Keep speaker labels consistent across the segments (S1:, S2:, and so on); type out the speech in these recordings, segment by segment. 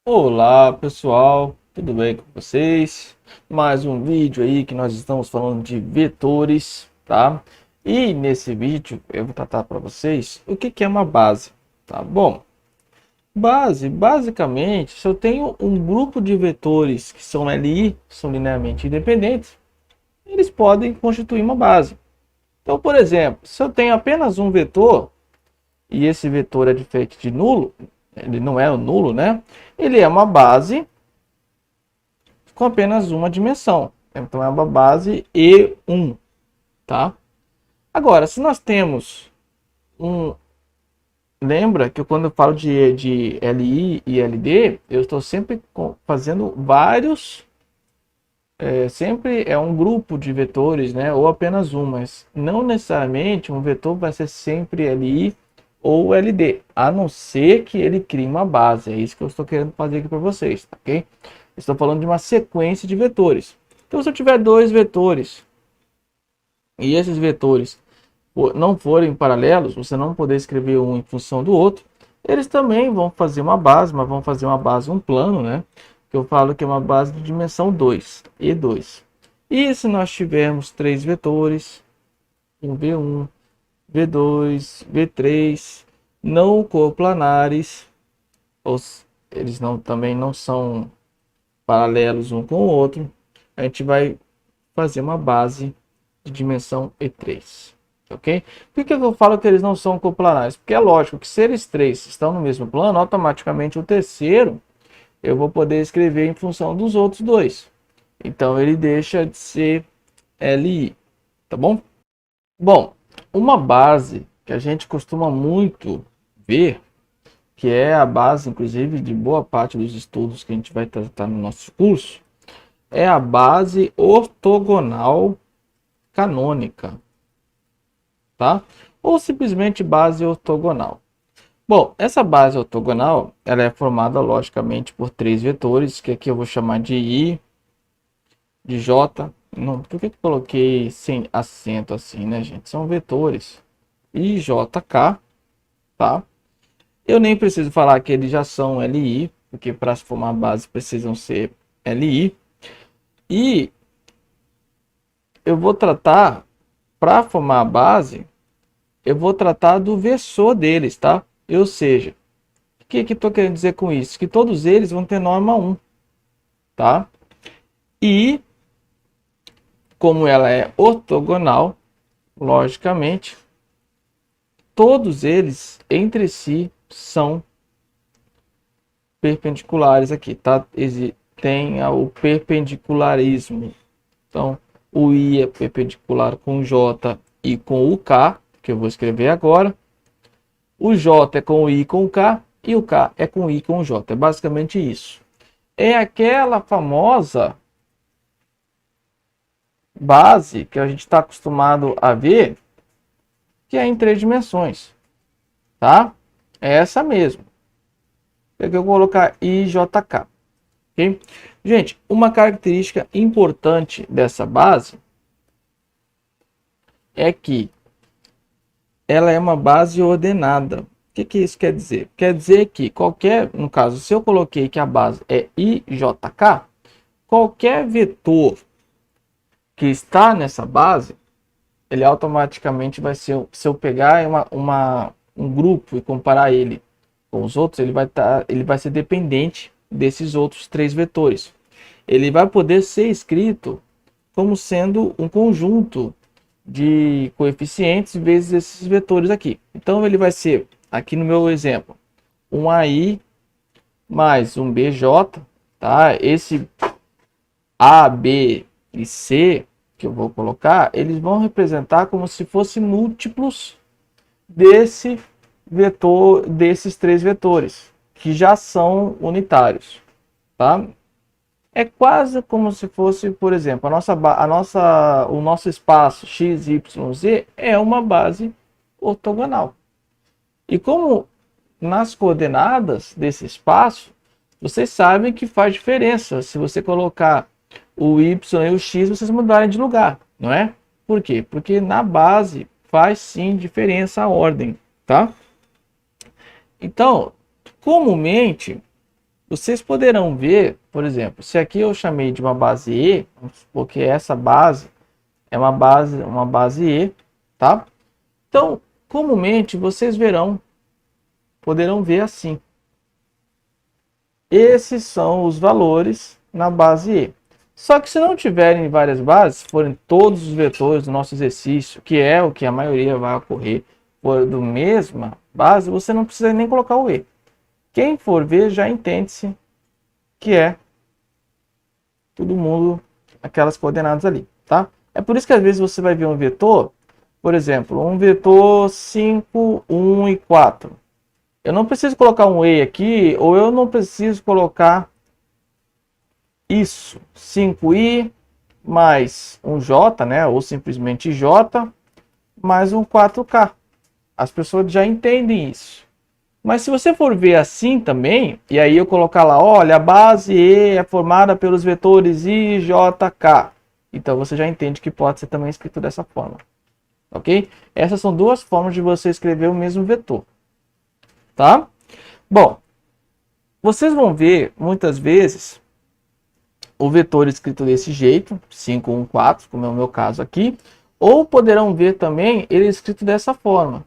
S1: Olá pessoal, tudo bem com vocês? Mais um vídeo aí que nós estamos falando de vetores, tá? E nesse vídeo eu vou tratar para vocês o que é uma base, tá? Bom, base, basicamente, se eu tenho um grupo de vetores que são LI, são linearmente independentes, eles podem constituir uma base. Então, por exemplo, se eu tenho apenas um vetor e esse vetor é diferente de nulo, ele não é o nulo, né? Ele é uma base com apenas uma dimensão. Então é uma base E1, tá? Agora, se nós temos um... Lembra que quando eu falo de LI e LD, eu estou sempre fazendo vários... sempre é um grupo de vetores, né? Ou apenas um, mas não necessariamente um vetor vai ser sempre LI ou LD, a não ser que ele crie uma base. É isso que eu estou querendo fazer aqui para vocês, tá, ok? Estou falando de uma sequência de vetores. Então, se eu tiver dois vetores e esses vetores não forem paralelos, você não poder escrever um em função do outro, eles também vão fazer uma base, mas vão fazer uma base, um plano, né? Que eu falo que é uma base de dimensão 2, E2. E se nós tivermos três vetores, um V1, V2, V3, não coplanares, eles também não são paralelos um com o outro, a gente vai fazer uma base de dimensão E3, ok? Por que eu falo que eles não são coplanares? Porque é lógico que se eles três estão no mesmo plano, automaticamente o terceiro eu vou poder escrever em função dos outros dois. Então ele deixa de ser LI, tá bom? Bom, uma base que a gente costuma muito ver, que é a base, inclusive, de boa parte dos estudos que a gente vai tratar no nosso curso, é a base ortogonal canônica, tá? Ou simplesmente base ortogonal. Bom, essa base ortogonal, ela é formada logicamente por três vetores, que aqui eu vou chamar de I, de J. Não, por que eu coloquei sem acento assim, né, gente? São vetores. I, J, K, tá? Eu nem preciso falar que eles já são LI, porque para se formar base precisam ser LI. E eu vou tratar, para formar a base, eu vou tratar do versor deles, tá? Ou seja, o que estou querendo dizer com isso? Que todos eles vão ter norma 1, tá? E, como ela é ortogonal, logicamente, todos eles entre si são perpendiculares aqui, tá? Tem o perpendicularismo. Então, o I é perpendicular com o J e com o K, que eu vou escrever agora. O J é com o I e com o K, e o K é com o I e com o J. É basicamente isso. É aquela famosa base que a gente está acostumado a ver, que é em três dimensões, tá? É essa mesmo. Eu vou colocar IJK, ok? Gente, uma característica importante dessa base é que ela é uma base ordenada. O que isso quer dizer? Quer dizer que no caso, se eu coloquei que a base é IJK, qualquer vetor que está nessa base, ele automaticamente vai ser, se eu pegar um grupo e comparar ele com os outros, ele vai ser dependente desses outros três vetores. Ele vai poder ser escrito como sendo um conjunto de coeficientes vezes esses vetores aqui. Então ele vai ser, aqui no meu exemplo, um AI mais um BJ, tá? Esse A, B e C que eu vou colocar, eles vão representar como se fossem múltiplos desse vetor, desses três vetores, que já são unitários, tá? É quase como se fosse, por exemplo, o nosso espaço x, y, z é uma base ortogonal. E como nas coordenadas desse espaço, vocês sabem que faz diferença se você colocar o y e o x, vocês mudarem de lugar, não é? Por quê? Porque na base faz sim diferença a ordem, tá? Então, comumente, vocês poderão ver, por exemplo, se aqui eu chamei de uma base E, vamos supor que essa base é uma base E, tá? Então, comumente vocês poderão ver assim. Esses são os valores na base E. Só que se não tiverem várias bases, forem todos os vetores do nosso exercício, que é o que a maioria vai ocorrer, for do mesma base, você não precisa nem colocar o E. Quem for ver já entende-se que é todo mundo aquelas coordenadas ali, tá? É por isso que às vezes você vai ver um vetor, por exemplo, um vetor 5, 1 e 4. Eu não preciso colocar um E aqui, ou eu não preciso colocar isso, 5i mais um J, né? Ou simplesmente J, mais um 4K. As pessoas já entendem isso. Mas se você for ver assim também, e aí eu colocar lá, olha, a base E é formada pelos vetores I, J, K. Então você já entende que pode ser também escrito dessa forma. Ok? Essas são duas formas de você escrever o mesmo vetor. Tá? Bom, vocês vão ver muitas vezes o vetor escrito desse jeito, 5, 1, 4, como é o meu caso aqui, ou poderão ver também ele escrito dessa forma.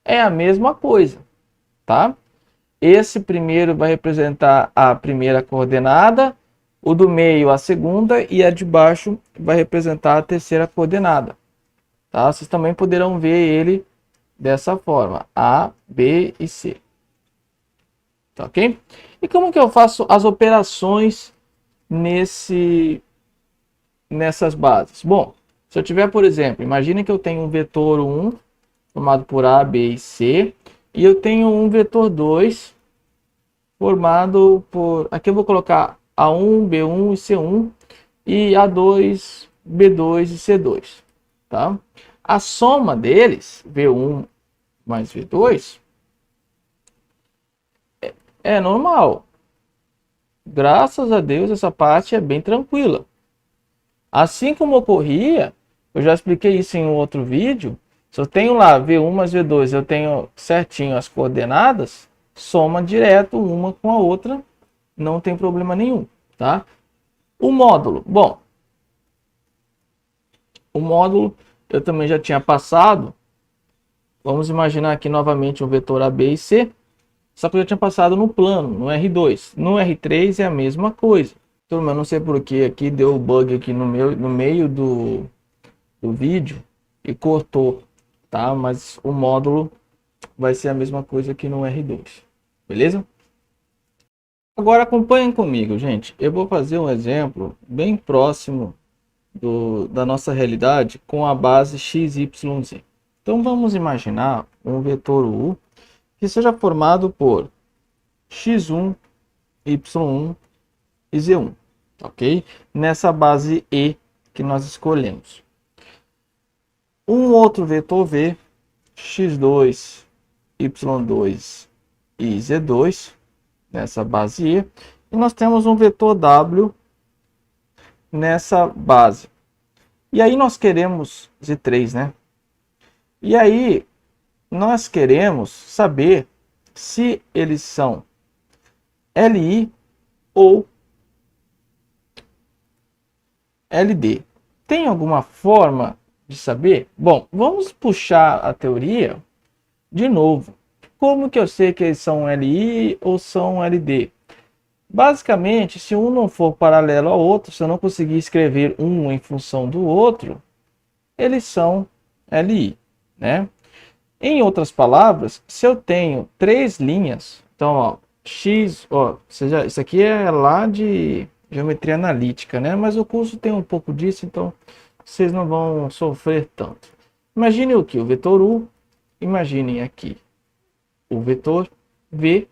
S1: É a mesma coisa, tá? Esse primeiro vai representar a primeira coordenada, o do meio a segunda e a de baixo vai representar a terceira coordenada, tá? Vocês também poderão ver ele dessa forma, A, B e C. Tá, ok? E como que eu faço as operações nessas bases? Bom, se eu tiver, por exemplo, imagine que eu tenho um vetor 1 formado por A, B e C, e eu tenho um vetor 2 formado por, aqui eu vou colocar A1, B1 e C1 e A2, B2 e C2, tá? A soma deles, V1 mais V2, é normal. Graças a Deus essa parte é bem tranquila. Assim como ocorria, eu já expliquei isso em um outro vídeo, se eu tenho lá V1 mais V2, eu tenho certinho as coordenadas, soma direto uma com a outra, não tem problema nenhum, tá? O módulo, bom, o módulo eu também já tinha passado, vamos imaginar aqui novamente um vetor A, B e C, só que eu já tinha passado no plano, no R2, no R3 é a mesma coisa. Turma, eu não sei por que aqui deu bug aqui no meio do vídeo e cortou, tá? Mas o módulo vai ser a mesma coisa que no R2, beleza? Agora acompanhem comigo, gente. Eu vou fazer um exemplo bem próximo da nossa realidade com a base x, y, z. Então vamos imaginar um vetor U que seja formado por x1, y1 e z1, ok? Nessa base E que nós escolhemos. Um outro vetor V, x2, y2 e z2, nessa base E. E nós temos um vetor W nessa base. E aí nós queremos z3, né? E aí nós queremos saber se eles são LI ou LD. Tem alguma forma de saber? Bom, vamos puxar a teoria de novo. Como que eu sei que eles são LI ou são LD? Basicamente, se um não for paralelo ao outro, se eu não conseguir escrever um em função do outro, eles são LI, né? Em outras palavras, se eu tenho três linhas, então, ó, X, ó, isso aqui é lá de geometria analítica, né? Mas o curso tem um pouco disso, então vocês não vão sofrer tanto. Imagine o que? O vetor U, imaginem aqui o vetor V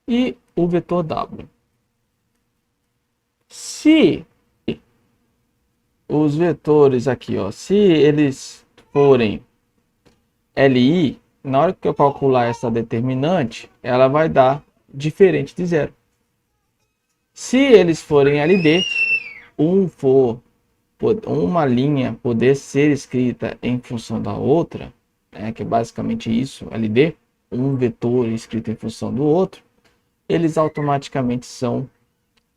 S1: e o vetor W. Se os vetores aqui, ó, se eles forem LI, na hora que eu calcular essa determinante, ela vai dar diferente de zero. Se eles forem LD, uma linha poder ser escrita em função da outra, né, que é basicamente isso, LD, um vetor escrito em função do outro, eles automaticamente são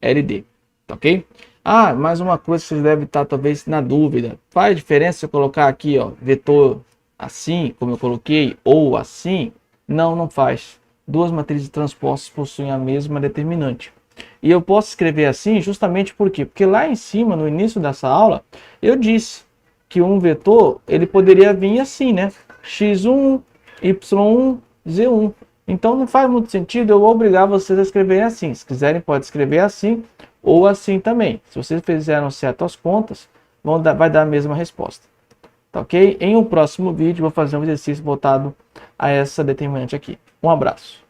S1: LD, tá ok? Ah, mais uma coisa que vocês devem estar talvez na dúvida, faz diferença se eu colocar aqui, ó, vetor assim, como eu coloquei, ou assim? Não, não faz. Duas matrizes transpostas possuem a mesma determinante. E eu posso escrever assim justamente por quê? Porque lá em cima, no início dessa aula, eu disse que um vetor, ele poderia vir assim, né? x1, y1, z1. Então não faz muito sentido eu obrigar vocês a escreverem assim. Se quiserem, pode escrever assim ou assim também. Se vocês fizeram certas contas, vai dar a mesma resposta. Tá ok? Em um próximo vídeo, vou fazer um exercício voltado a essa determinante aqui. Um abraço.